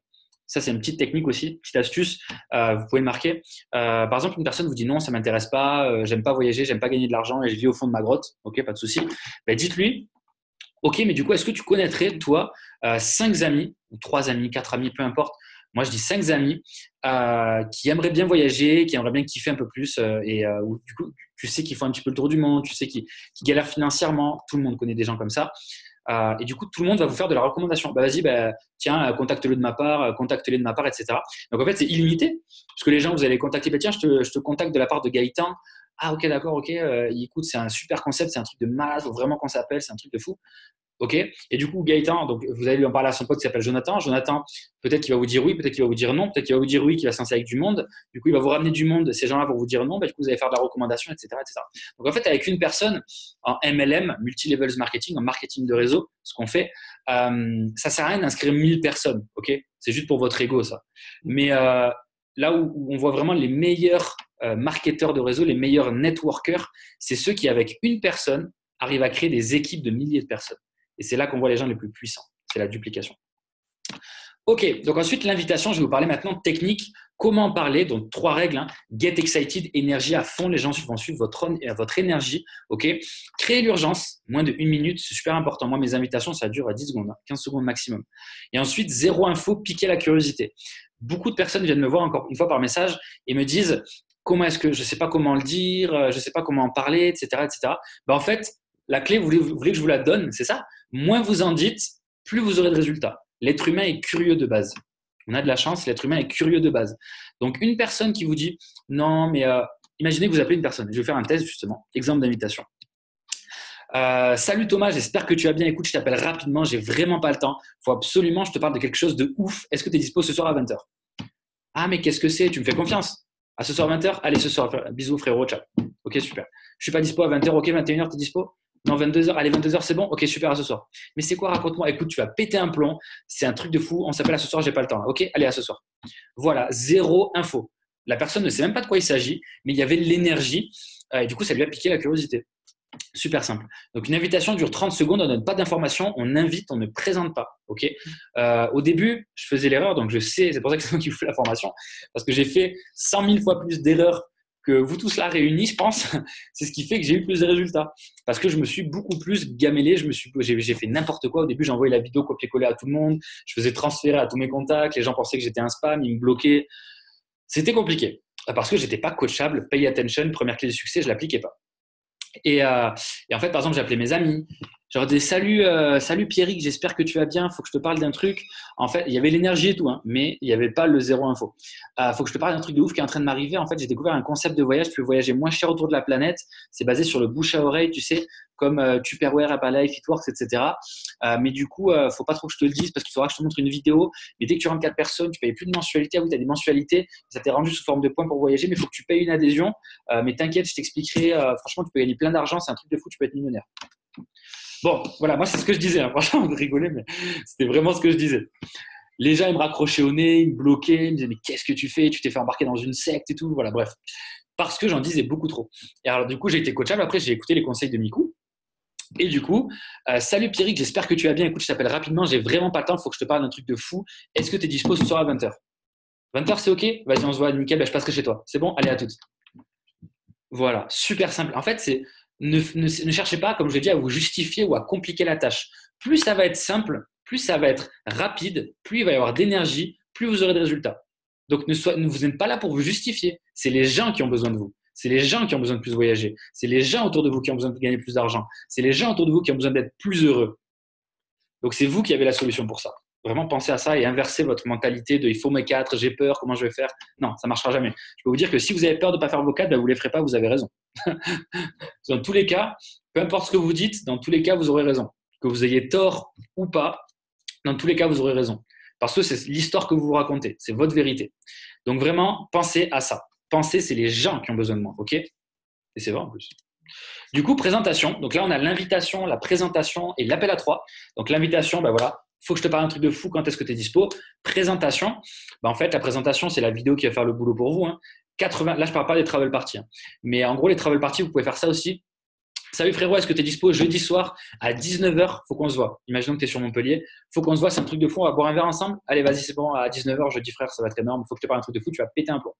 Ça, c'est une petite technique aussi, petite astuce. Vous pouvez le marquer. Par exemple, une personne vous dit non, ça ne m'intéresse pas, j'aime pas voyager, j'aime pas gagner de l'argent et je vis au fond de ma grotte. Ok, pas de souci. Ben, dites-lui, ok, mais du coup, est-ce que tu connaîtrais, toi, 5 amis, ou 3 amis, 4 amis, peu importe. Moi, je dis 5 amis qui aimeraient bien voyager, qui aimeraient bien kiffer un peu plus où, du coup, tu sais qu'ils font un petit peu le tour du monde, tu sais qu'ils galèrent financièrement. Tout le monde connaît des gens comme ça. Et du coup, tout le monde va vous faire de la recommandation. Bah, vas-y, tiens, contacte-le de ma part, contacte-les de ma part, etc. Donc, en fait, c'est illimité. Parce que les gens, vous allez contacter, bah, tiens, je te contacte de la part de Gaëtan. Ah, ok, d'accord, ok. Écoute, c'est un super concept, c'est un truc de malade, faut vraiment qu'on s'appelle, c'est un truc de fou. Ok. Et du coup, Gaëtan, donc, vous allez lui en parler à son pote qui s'appelle Jonathan. Jonathan, peut-être qu'il va vous dire oui, peut-être qu'il va vous dire non, peut-être qu'il va vous dire oui, qu'il va se lancer avec du monde. Du coup, il va vous ramener du monde. Ces gens-là vont vous dire non. Bah, du coup, vous allez faire de la recommandation, etc., etc. Donc, en fait, avec une personne en MLM, multi-levels marketing, en marketing de réseau, ce qu'on fait, ça sert à rien d'inscrire 1000 personnes. Ok. C'est juste pour votre ego, ça. Mais là où on voit vraiment les meilleurs marketeurs de réseau, les meilleurs networkers, c'est ceux qui, avec une personne, arrivent à créer des équipes de milliers de personnes. Et c'est là qu'on voit les gens les plus puissants. C'est la duplication. Ok, donc ensuite, l'invitation, je vais vous parler maintenant de technique. Comment en parler? Donc, 3 règles. Get excited, énergie à fond. Les gens vont suivre votre énergie. Ok. Créer l'urgence, moins de 1 minute, c'est super important. Moi, mes invitations, ça dure à 10 secondes, 15 secondes maximum. Et ensuite, zéro info, piquer la curiosité. Beaucoup de personnes viennent me voir encore une fois par message et me disent comment est-ce que je ne sais pas comment le dire, je ne sais pas comment en parler, etc. etc. Ben, en fait, la clé, vous voulez que je vous la donne, c'est ça. Moins vous en dites, plus vous aurez de résultats. L'être humain est curieux de base. On a de la chance, l'être humain est curieux de base. Donc, une personne qui vous dit non, mais imaginez que vous appelez une personne. Je vais faire un test justement, exemple d'invitation. Salut Thomas, j'espère que tu vas bien. Écoute, je t'appelle rapidement, j'ai vraiment pas le temps. Il faut absolument, je te parle de quelque chose de ouf. Est-ce que tu es dispo ce soir à 20h? Ah, mais qu'est-ce que c'est? Tu me fais confiance? À ce soir à 20h? Allez, ce soir. Bisous frérot, ciao. Ok, super. Je suis pas dispo à 20h, ok, 21h, tu es dispo? Non, 22h, allez, 22h, c'est bon? Ok, super, à ce soir. Mais c'est quoi, raconte-moi? Écoute, tu vas péter un plomb, c'est un truc de fou, on s'appelle à ce soir, j'ai pas le temps. Ok, allez, à ce soir. Voilà, zéro info. La personne ne sait même pas de quoi il s'agit, mais il y avait l'énergie, et du coup, ça lui a piqué la curiosité. Super simple. Donc, une invitation dure 30 secondes, on ne donne pas d'informations, on invite, on ne présente pas. Ok. Au début, je faisais l'erreur, donc je sais, c'est pour ça que c'est moi qui vous fais la formation, parce que j'ai fait 100 000 fois plus d'erreurs que vous tous là réunis, je pense. C'est ce qui fait que j'ai eu plus de résultats. Parce que je me suis beaucoup plus gamellé, j'ai fait n'importe quoi. Au début, j'ai envoyé la vidéo copier-coller à tout le monde, je faisais transférer à tous mes contacts, les gens pensaient que j'étais un spam, ils me bloquaient. C'était compliqué, parce que j'étais pas coachable, pay attention, première clé du succès, je l'appliquais pas. Et en fait, par exemple, j'appelais mes amis. Je leur disais salut Pierrick, j'espère que tu vas bien. Faut que je te parle d'un truc. En fait, il y avait l'énergie et tout, hein, mais il n'y avait pas le zéro info. Faut que je te parle d'un truc de ouf qui est en train de m'arriver. En fait, j'ai découvert un concept de voyage. Tu peux voyager moins cher autour de la planète. C'est basé sur le bouche à oreille, tu sais, comme Tupperware, Herbalife, Fitworks, etc. Mais du coup, faut pas trop que je te le dise parce qu'il faudra que je te montre une vidéo. Mais dès que tu rentres 4 personnes, tu payes plus de mensualité. Ah oui, tu as des mensualités. Ça t'est rendu sous forme de points pour voyager, mais il faut que tu payes une adhésion. Mais t'inquiète, je t'expliquerai. Franchement, tu peux gagner plein d'argent. C'est un truc de fou. Tu peux être millionnaire. Bon, voilà, moi, c'est ce que je disais. Hein. Franchement, vous rigolez, mais c'était vraiment ce que je disais. Les gens, ils me raccrochaient au nez, ils me bloquaient, ils me disaient, mais qu'est-ce que tu fais? Tu t'es fait embarquer dans une secte et tout. Voilà, bref. Parce que j'en disais beaucoup trop. Et alors, du coup, j'ai été coachable. Après, j'ai écouté les conseils de Mikou. Et du coup, salut Pierrick, j'espère que tu vas bien. Écoute, je t'appelle rapidement. J'ai vraiment pas le temps. Il faut que je te parle d'un truc de fou. Est-ce que tu es dispo ce soir à 20h? 20h, c'est OK? Vas-y, on se voit. Nickel, je passerai chez toi. C'est bon? Allez, à toutes. Voilà, super simple. En fait, c'est Ne cherchez pas, comme je l'ai dit, à vous justifier ou à compliquer la tâche. Plus ça va être simple, plus ça va être rapide, plus il va y avoir d'énergie, plus vous aurez de résultats. Donc, vous n'êtes pas là pour vous justifier. C'est les gens qui ont besoin de vous. C'est les gens qui ont besoin de plus voyager. C'est les gens autour de vous qui ont besoin de gagner plus d'argent. C'est les gens autour de vous qui ont besoin d'être plus heureux. Donc, c'est vous qui avez la solution pour ça. Vraiment, pensez à ça et inversez votre mentalité de il faut mes 4, j'ai peur, comment je vais faire. Non, ça ne marchera jamais. Je peux vous dire que si vous avez peur de ne pas faire vos 4, ben vous ne les ferez pas, vous avez raison. Dans tous les cas, peu importe ce que vous dites, dans tous les cas, vous aurez raison. Que vous ayez tort ou pas, dans tous les cas, vous aurez raison. Parce que c'est l'histoire que vous vous racontez, c'est votre vérité. Donc vraiment, pensez à ça. Pensez, c'est les gens qui ont besoin de moi, ok? Et c'est vrai en plus. Du coup, présentation. Donc là, on a l'invitation, la présentation et l'appel à 3. Donc l'invitation, ben voilà, faut que je te parle un truc de fou, quand est-ce que tu es dispo? Présentation, ben en fait, la présentation, c'est la vidéo qui va faire le boulot pour vous. Hein. 80, là, je ne parle pas des travel parties. Hein. Mais en gros, les travel parties, vous pouvez faire ça aussi. Salut frérot, est-ce que tu es dispo jeudi soir à 19h? Faut qu'on se voit. Imaginons que tu es sur Montpellier. Faut qu'on se voit, c'est un truc de fou, on va boire un verre ensemble. Allez, vas-y, c'est bon, à 19h, jeudi frère, ça va être énorme. Faut que je te parle un truc de fou, tu vas péter un plomb.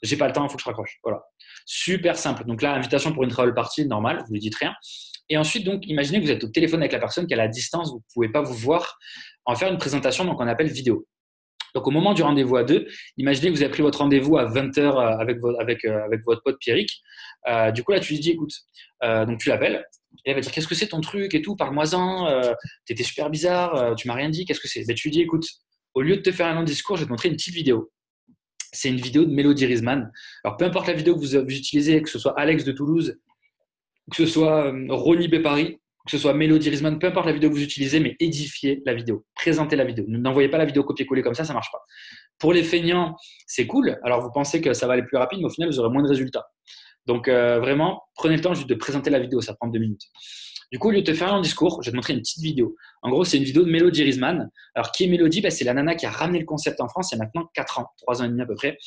J'ai pas le temps, il faut que je raccroche. Voilà. Super simple. Donc là, invitation pour une travel party, normal, vous ne lui dites rien. Et ensuite, donc, imaginez que vous êtes au téléphone avec la personne qui est à la distance, vous ne pouvez pas vous voir. On va faire une présentation, donc on appelle vidéo. Donc, au moment du rendez-vous à deux, imaginez que vous avez pris votre rendez-vous à 20h avec votre pote Pierrick. Du coup, là, tu lui dis, écoute, donc tu l'appelles. Et elle va dire, qu'est-ce que c'est ton truc et tout, parle-moi-en. T'étais super bizarre, tu m'as rien dit, qu'est-ce que c'est? Ben, tu lui dis, écoute, au lieu de te faire un long discours, je vais te montrer une petite vidéo. C'est une vidéo de Mélodie Rizman. Alors, peu importe la vidéo que vous utilisez, que ce soit Alex de Toulouse, que ce soit Ronnie Paris, que ce soit Mélodie Rizman, peu importe la vidéo que vous utilisez, mais édifiez la vidéo, présentez la vidéo. N'envoyez pas la vidéo copier-coller comme ça ne marche pas. Pour les feignants, c'est cool. Alors, vous pensez que ça va aller plus rapide, mais au final, vous aurez moins de résultats. Donc, vraiment, prenez le temps juste de présenter la vidéo, ça prend 2 minutes. Du coup, au lieu de te faire un discours, je vais te montrer une petite vidéo. En gros, c'est une vidéo de Mélodie Rizman. Alors, qui est Mélodie? C'est la nana qui a ramené le concept en France il y a maintenant 4 ans, 3 ans et demi à peu près.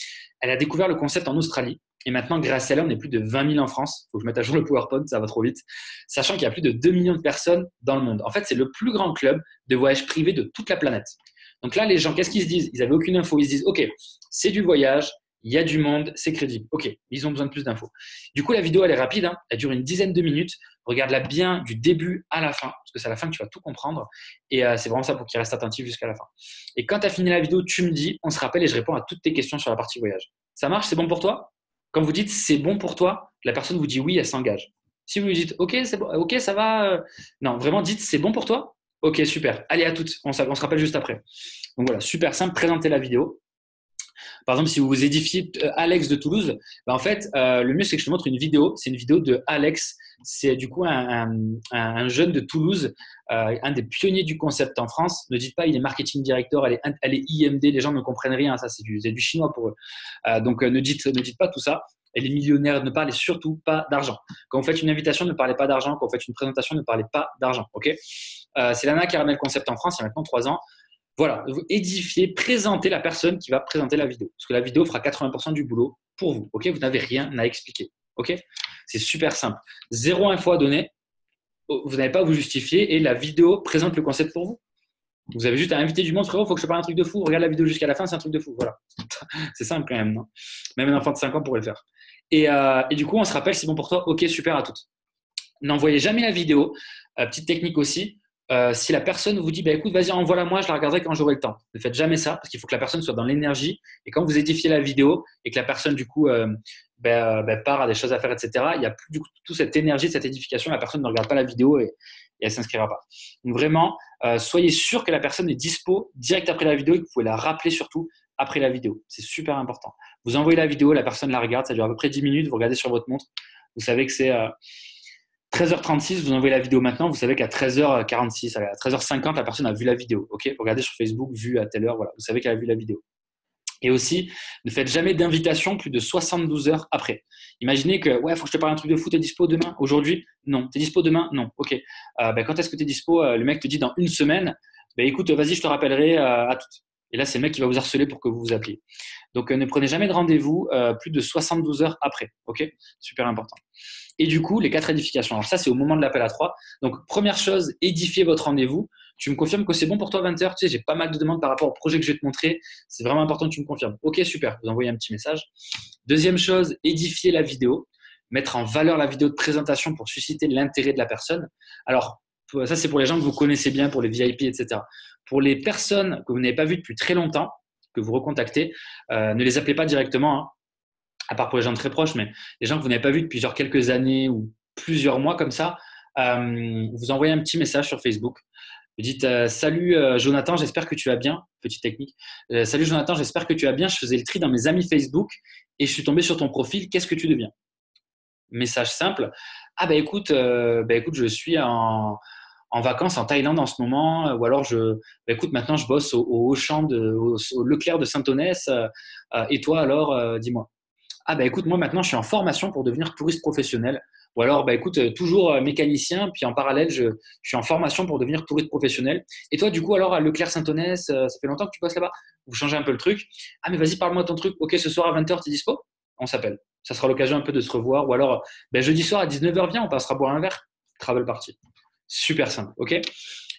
Elle a découvert le concept en Australie. Et maintenant, grâce à elle, on est plus de 20 000 en France. Il faut que je mette à jour le PowerPoint, ça va trop vite. Sachant qu'il y a plus de 2 millions de personnes dans le monde. En fait, c'est le plus grand club de voyage privé de toute la planète. Donc là, les gens, qu'est-ce qu'ils se disent? Ils n'avaient aucune info. Ils se disent, OK, c'est du voyage, il y a du monde, c'est crédible. OK, ils ont besoin de plus d'infos. Du coup, la vidéo, elle est rapide. Hein. Elle dure une dizaine de minutes. Regarde-la bien du début à la fin, parce que c'est à la fin que tu vas tout comprendre. Et c'est vraiment ça pour qu'il reste attentif jusqu'à la fin. Et quand tu as fini la vidéo, tu me dis, on se rappelle et je réponds à toutes tes questions sur la partie voyage. Ça marche? C'est bon pour toi? Quand vous dites c'est bon pour toi, la personne vous dit oui, elle s'engage. Si vous lui dites ok, c'est bon, ok, ça va. Non, vraiment dites c'est bon pour toi? Ok, super. Allez, à toutes. On se rappelle juste après. Donc voilà, super simple. Présentez la vidéo. Par exemple, si vous vous édifiez Alex de Toulouse, ben en fait, le mieux, c'est que je te montre une vidéo. C'est une vidéo de Alex. C'est du coup un jeune de Toulouse, un des pionniers du concept en France. Ne dites pas, il est marketing director, elle est IMD, les gens ne comprennent rien. Ça, c'est du chinois pour eux. Donc, ne dites pas tout ça. Et les millionnaires, ne parlez surtout pas d'argent. Quand vous faites une invitation, ne parlez pas d'argent. Quand vous faites une présentation, ne parlez pas d'argent. Okay, c'est Lana qui a ramené le concept en France il y a maintenant 3 ans. Voilà, vous édifiez, présentez la personne qui va présenter la vidéo. Parce que la vidéo fera 80% du boulot pour vous. Okay, vous n'avez rien à expliquer. Okay, c'est super simple. 0 info à donner. Vous n'avez pas à vous justifier et la vidéo présente le concept pour vous. Vous avez juste à inviter du monde, frérot, il faut que je te parle un truc de fou. Regarde la vidéo jusqu'à la fin, c'est un truc de fou. Voilà. C'est simple quand même, non? Même un enfant de 5 ans pourrait le faire. Et du coup, on se rappelle, c'est bon pour toi? Ok, super, à toutes. N'envoyez jamais la vidéo. Petite technique aussi. Si la personne vous dit, bah, écoute, vas-y, envoie-la moi, je la regarderai quand j'aurai le temps. Ne faites jamais ça parce qu'il faut que la personne soit dans l'énergie. Et quand vous édifiez la vidéo et que la personne, du coup, part à des choses à faire, etc., il n'y a plus du coup toute cette énergie, cette édification. La personne ne regarde pas la vidéo et elle ne s'inscrira pas. Donc vraiment, soyez sûr que la personne est dispo direct après la vidéo et que vous pouvez la rappeler surtout après la vidéo. C'est super important. Vous envoyez la vidéo, la personne la regarde, ça dure à peu près 10 minutes, vous regardez sur votre montre. Vous savez que c'est 13h36, vous envoyez la vidéo maintenant, vous savez qu'à 13h46, à 13h50, la personne a vu la vidéo. Okay, regardez sur Facebook, vu à telle heure, voilà, vous savez qu'elle a vu la vidéo. Et aussi, ne faites jamais d'invitation plus de 72 heures après. Imaginez que, ouais, faut que je te parle un truc de fou, t'es dispo demain? Aujourd'hui? Non. T'es dispo demain? Non. Ok. Quand est-ce que t'es dispo? Le mec te dit dans une semaine. Écoute, vas-y, je te rappellerai à toutes. Et là, c'est le mec qui va vous harceler pour que vous vous appeliez. Donc, ne prenez jamais de rendez-vous plus de 72 heures après. Ok, super important. Et du coup, les 4 édifications. Alors ça, c'est au moment de l'appel à 3. Donc, première chose, édifiez votre rendez-vous. Tu me confirmes que c'est bon pour toi 20h? Tu sais, j'ai pas mal de demandes par rapport au projet que je vais te montrer. C'est vraiment important que tu me confirmes. Ok, super. Vous envoyez un petit message. Deuxième chose, édifiez la vidéo. mettre en valeur la vidéo de présentation pour susciter l'intérêt de la personne. Alors, ça, c'est pour les gens que vous connaissez bien, pour les VIP, etc. Pour les personnes que vous n'avez pas vues depuis très longtemps, que vous recontactez, ne les appelez pas directement, hein, à part pour les gens très proches, mais les gens que vous n'avez pas vus depuis genre quelques années ou plusieurs mois comme ça, vous envoyez un petit message sur Facebook. Vous dites salut Jonathan, j'espère que tu vas bien. Petite technique. Salut Jonathan, j'espère que tu vas bien. Je faisais le tri dans mes amis Facebook et je suis tombé sur ton profil. Qu'est-ce que tu deviens? Message simple. Ah écoute, je suis en vacances en Thaïlande en ce moment, ou alors écoute, maintenant je bosse au Auchan au Leclerc de Saint-Onès. Et toi alors, dis-moi. Ah écoute, moi maintenant je suis en formation pour devenir touriste professionnel. Ou alors écoute, toujours mécanicien, puis en parallèle je suis en formation pour devenir touriste professionnel. Et toi du coup alors à Leclerc Saint-Onès, ça fait longtemps que tu bosses là-bas? Vous changez un peu le truc. Ah mais vas-y, parle-moi de ton truc. Ok, ce soir à 20h, tu es dispo? On s'appelle. Ça sera l'occasion un peu de se revoir. Ou alors jeudi soir à 19h, viens, on passera boire un verre. Travel party. Super simple, ok?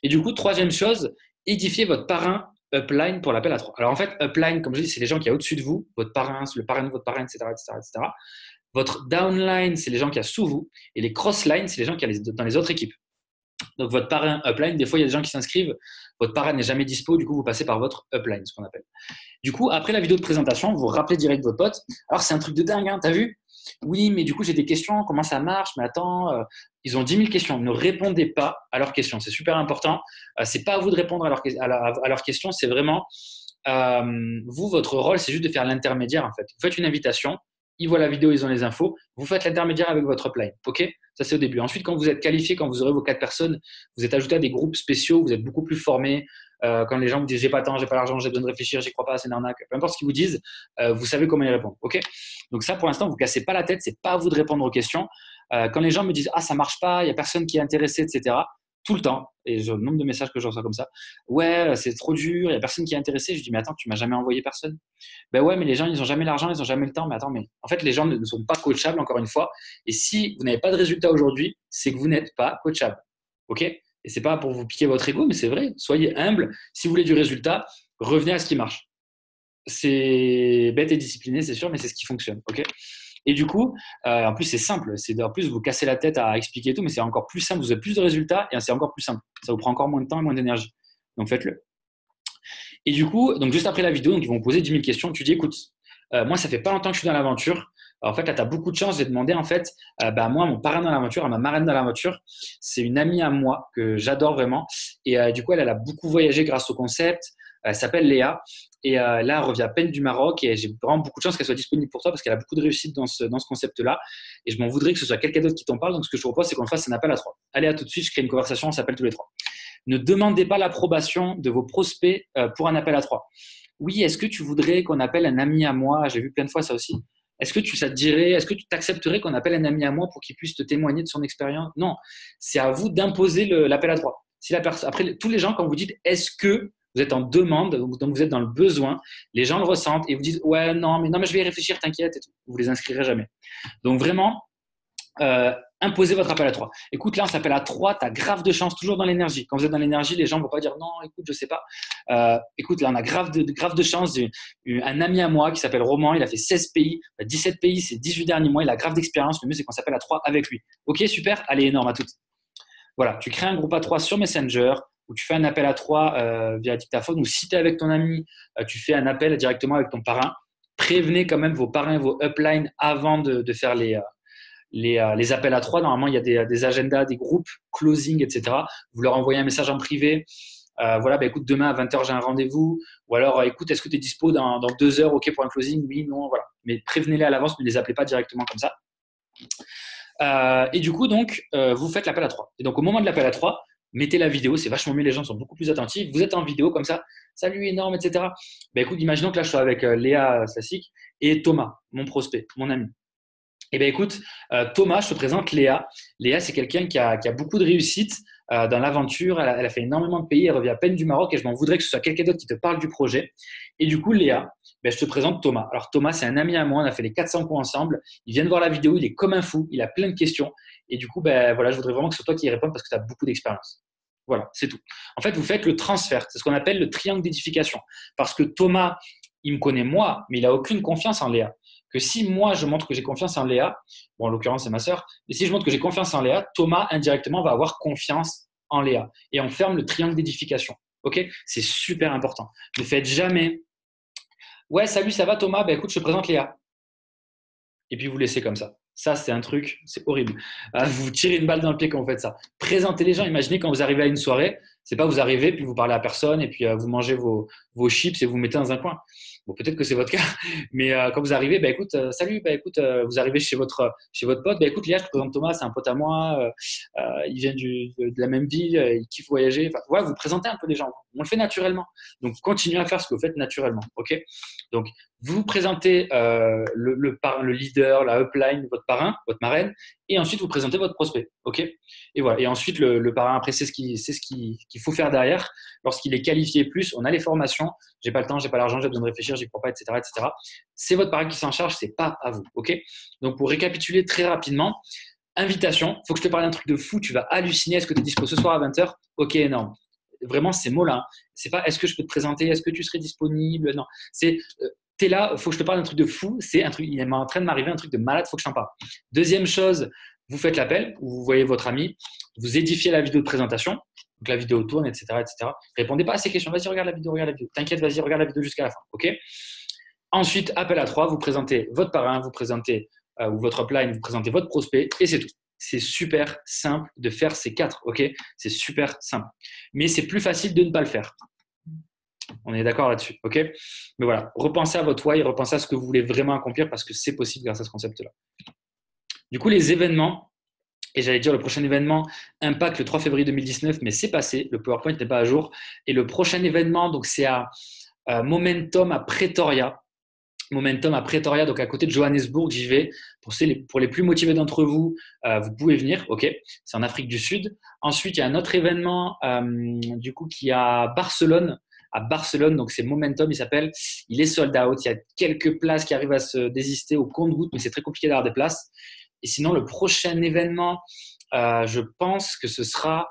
Et du coup, troisième chose, édifiez votre parrain upline pour l'appel à trois. Alors en fait, upline, comme je dis, c'est les gens qui y a au-dessus de vous, votre parrain, le parrain de votre parrain, etc., etc., etc. Votre downline, c'est les gens qui y a sous vous. Et les crosslines, c'est les gens qui y a dans les autres équipes. Donc votre parrain upline, des fois, il y a des gens qui s'inscrivent, votre parrain n'est jamais dispo, du coup, vous passez par votre upline, ce qu'on appelle. Du coup, après la vidéo de présentation, vous rappelez direct votre pote. Alors, c'est un truc de dingue, hein, t'as vu? Oui, mais du coup, j'ai des questions. Comment ça marche? Mais attends, ils ont 10 000 questions. Ne répondez pas à leurs questions. C'est super important. C'est pas à vous de répondre à leurs questions. C'est vraiment, vous, votre rôle, c'est juste de faire l'intermédiaire, en fait. Vous faites une invitation. Ils voient la vidéo, ils ont les infos. Vous faites l'intermédiaire avec votre upline. OK? Ça, c'est au début. Ensuite, quand vous êtes qualifié, quand vous aurez vos 4 personnes, vous êtes ajouté à des groupes spéciaux. Vous êtes beaucoup plus formés. Quand les gens vous disent j'ai pas de temps, j'ai pas l'argent, j'ai besoin de réfléchir, j'y crois pas, c'est une arnaque, peu importe ce qu'ils vous disent, vous savez comment y répondre. Ok? Donc ça, pour l'instant, vous cassez pas la tête, c'est pas à vous de répondre aux questions. Quand les gens me disent ah ça marche pas, il y a personne qui est intéressé, etc. Tout le temps, et le nombre de messages que je reçois comme ça, ouais c'est trop dur, il y a personne qui est intéressé. Je dis mais attends, tu m'as jamais envoyé personne? Ben ouais, mais les gens ils ont jamais l'argent, ils ont jamais le temps. Mais attends, mais en fait les gens ne sont pas coachables encore une fois. Et si vous n'avez pas de résultat aujourd'hui, c'est que vous n'êtes pas coachable. Ok? Et c'est pas pour vous piquer votre ego, mais c'est vrai. Soyez humble. Si vous voulez du résultat, revenez à ce qui marche. C'est bête et discipliné, c'est sûr, mais c'est ce qui fonctionne. Ok? Et du coup, en plus, c'est simple. C'est en plus vous cassez la tête à expliquer tout, mais c'est encore plus simple. Vous avez plus de résultats et c'est encore plus simple. Ça vous prend encore moins de temps et moins d'énergie. Donc faites-le. Et du coup, donc juste après la vidéo, donc ils vont vous poser 10 000 questions. Tu dis, écoute, moi, ça fait pas longtemps que je suis dans l'aventure. En fait, là, tu as beaucoup de chance. J'ai demandé, en fait, moi, mon parrain dans l'aventure, ma marraine dans l'aventure, c'est une amie à moi que j'adore vraiment. Et du coup, elle a beaucoup voyagé grâce au concept. Elle s'appelle Léa. Et là, elle revient à peine du Maroc. Et j'ai vraiment beaucoup de chance qu'elle soit disponible pour toi parce qu'elle a beaucoup de réussite dans ce concept-là. Et je m'en voudrais que ce soit quelqu'un d'autre qui t'en parle. Donc, ce que je te propose, c'est qu'on fasse un appel à trois. Allez, à tout de suite. Je crée une conversation. On s'appelle tous les trois. Ne demandez pas l'approbation de vos prospects pour un appel à trois. Oui, est-ce que tu voudrais qu'on appelle un ami à moi? J'ai vu plein de fois ça aussi. Ça te dirait, est-ce que tu t'accepterais qu'on appelle un ami à moi pour qu'il puisse te témoigner de son expérience? Non, c'est à vous d'imposer l'appel à trois. Si après, tous les gens, quand vous dites est-ce que vous êtes en demande, donc vous êtes dans le besoin, les gens le ressentent et vous disent ouais, non, mais je vais y réfléchir, t'inquiète, et tout. Vous les inscrirez jamais. Donc vraiment, imposez votre appel à trois. Écoute, là, on s'appelle à trois, tu as grave de chance, toujours dans l'énergie. Quand vous êtes dans l'énergie, les gens ne vont pas dire non, écoute, je sais pas. Écoute, là, on a grave de chance. J'ai un ami à moi qui s'appelle Roman, il a fait 16 pays, 17 pays ces 18 derniers mois, il a grave d'expérience. Le mieux, c'est qu'on s'appelle à trois avec lui. Ok, super, allez, énorme, à toutes. Voilà, tu crées un groupe à trois sur Messenger ou tu fais un appel à trois via dictaphone ou si tu es avec ton ami, tu fais un appel directement avec ton parrain. Prévenez quand même vos parrains, vos uplines avant de faire les appels à trois. Normalement, il y a des agendas, des groupes, closing, etc. Vous leur envoyez un message en privé. Voilà, écoute, demain à 20h, j'ai un rendez-vous. Ou alors, écoute, est-ce que tu es dispo dans 2 heures, OK pour un closing? Oui, non, voilà. Mais prévenez-les à l'avance, ne les appelez pas directement comme ça. Et du coup, donc, vous faites l'appel à trois. Et donc, au moment de l'appel à trois, mettez la vidéo, c'est vachement mieux, les gens sont beaucoup plus attentifs. Vous êtes en vidéo comme ça, salut, énorme, etc. Écoute, imaginons que là, je sois avec Léa Sassik et Thomas, mon prospect, mon ami. Écoute, Thomas, je te présente Léa. Léa, c'est quelqu'un qui a beaucoup de réussite dans l'aventure. Elle a fait énormément de pays. Elle revient à peine du Maroc et je m'en voudrais que ce soit quelqu'un d'autre qui te parle du projet. Et du coup, Léa, je te présente Thomas. Alors, Thomas, c'est un ami à moi. On a fait les 400 coups ensemble. Il vient de voir la vidéo. Il est comme un fou. Il a plein de questions. Et du coup, voilà, je voudrais vraiment que ce soit toi qui y réponde parce que tu as beaucoup d'expérience. Voilà, c'est tout. En fait, vous faites le transfert. C'est ce qu'on appelle le triangle d'édification. Parce que Thomas, il me connaît moi, mais il n'a aucune confiance en Léa. que si moi, je montre que j'ai confiance en Léa, bon, en l'occurrence, c'est ma sœur, mais si je montre que j'ai confiance en Léa, Thomas, indirectement, va avoir confiance en Léa. Et on ferme le triangle d'édification. OK? C'est super important. Ne faites jamais « Ouais, salut, ça va Thomas? Ben écoute, je te présente Léa. » Et puis vous laissez comme ça. Ça, c'est un truc, c'est horrible. Vous tirez une balle dans le pied quand vous faites ça. Présentez les gens. Imaginez quand vous arrivez à une soirée, c'est pas vous arrivez, puis vous parlez à personne, et puis vous mangez vos chips et vous mettez dans un coin. Bon, peut-être que c'est votre cas, mais quand vous arrivez, bah, écoute, salut, bah, écoute, vous arrivez chez votre pote, bah, écoute, Léa, je te présente Thomas, c'est un pote à moi, il vient de la même ville, il kiffe voyager. Enfin, ouais, vous présentez un peu les gens. On le fait naturellement. Donc, continuez à faire ce que vous faites naturellement. OK? Donc, vous présentez le leader, la upline, votre parrain, votre marraine, et ensuite vous présentez votre prospect. OK? Et voilà. Et ensuite, le parrain, après, c'est ce qu'il faut faire derrière. Lorsqu'il est qualifié plus, on a les formations. J'ai pas le temps, j'ai pas l'argent, j'ai besoin de réfléchir, j'y crois pas, etc., etc. C'est votre parrain qui s'en charge, c'est pas à vous. OK? Donc, pour récapituler très rapidement, invitation. Faut que je te parle d'un truc de fou. Tu vas halluciner. Est-ce que tu es dispo ce soir à 20h? OK, énorme. Vraiment, ces mots-là. Hein. C'est pas est-ce que je peux te présenter? Est-ce que tu serais disponible? Non. C'est t'es là, faut que je te parle d'un truc de fou. C'est un truc, il est en train de m'arriver un truc de malade, faut que je t'en parle. Deuxième chose, vous faites l'appel, vous voyez votre ami, vous édifiez la vidéo de présentation, donc la vidéo tourne, etc., etc. Répondez pas à ces questions. Vas-y, regarde la vidéo, regarde la vidéo. T'inquiète, vas-y, regarde la vidéo jusqu'à la fin. OK? Ensuite, appel à trois, vous présentez votre parrain, vous présentez ou votre upline, vous présentez votre prospect et c'est tout. C'est super simple de faire ces quatre. OK? C'est super simple. Mais c'est plus facile de ne pas le faire. On est d'accord là-dessus, ok? Mais voilà, repensez à votre why, repensez à ce que vous voulez vraiment accomplir parce que c'est possible grâce à ce concept-là. Du coup, les événements, et j'allais dire le prochain événement Impact le 3 février 2019, mais c'est passé, le PowerPoint n'est pas à jour. Et le prochain événement, donc c'est à Momentum à Pretoria. Momentum à Pretoria, donc à côté de Johannesburg, j'y vais. Pour les plus motivés d'entre vous, vous pouvez venir, ok? C'est en Afrique du Sud. Ensuite, il y a un autre événement du coup qui est à Barcelone, donc c'est Momentum, il s'appelle. Il est sold out. Il y a quelques places qui arrivent à se désister au compte-gouttes, mais c'est très compliqué d'avoir des places. Et sinon, le prochain événement, je pense que ce sera,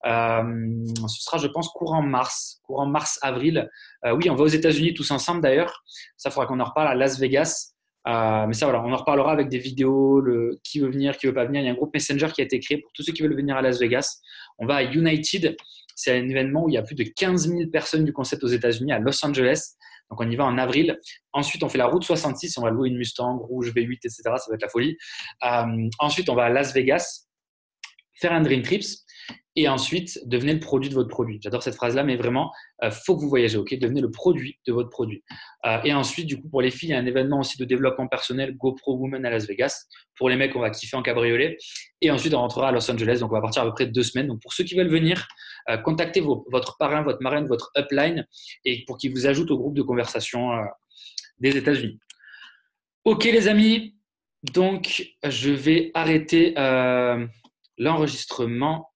je pense, courant mars-avril. Oui, on va aux États-Unis tous ensemble d'ailleurs. Ça, il faudra qu'on en reparle à Las Vegas. Mais ça, voilà, on en reparlera avec des vidéos, qui veut venir, qui veut pas venir. Il y a un groupe Messenger qui a été créé pour tous ceux qui veulent venir à Las Vegas. On va à United. C'est un événement où il y a plus de 15 000 personnes du concept aux États-Unis, à Los Angeles. Donc, on y va en avril. Ensuite, on fait la route 66. On va louer une Mustang rouge V8, etc. Ça va être la folie. Ensuite, on va à Las Vegas, faire un Dream Trips. Et ensuite, devenez le produit de votre produit. J'adore cette phrase-là, mais vraiment, faut que vous voyagez, ok? Devenez le produit de votre produit. Et ensuite, du coup, pour les filles, il y a un événement aussi de développement personnel, GoPro Women à Las Vegas. Pour les mecs, on va kiffer en cabriolet. Et ensuite, on rentrera à Los Angeles. Donc, on va partir à peu près 2 semaines. Donc, pour ceux qui veulent venir, contactez votre parrain, votre marraine, votre upline, et pour qu'ils vous ajoutent au groupe de conversation des États-Unis. Ok, les amis. Donc, je vais arrêter l'enregistrement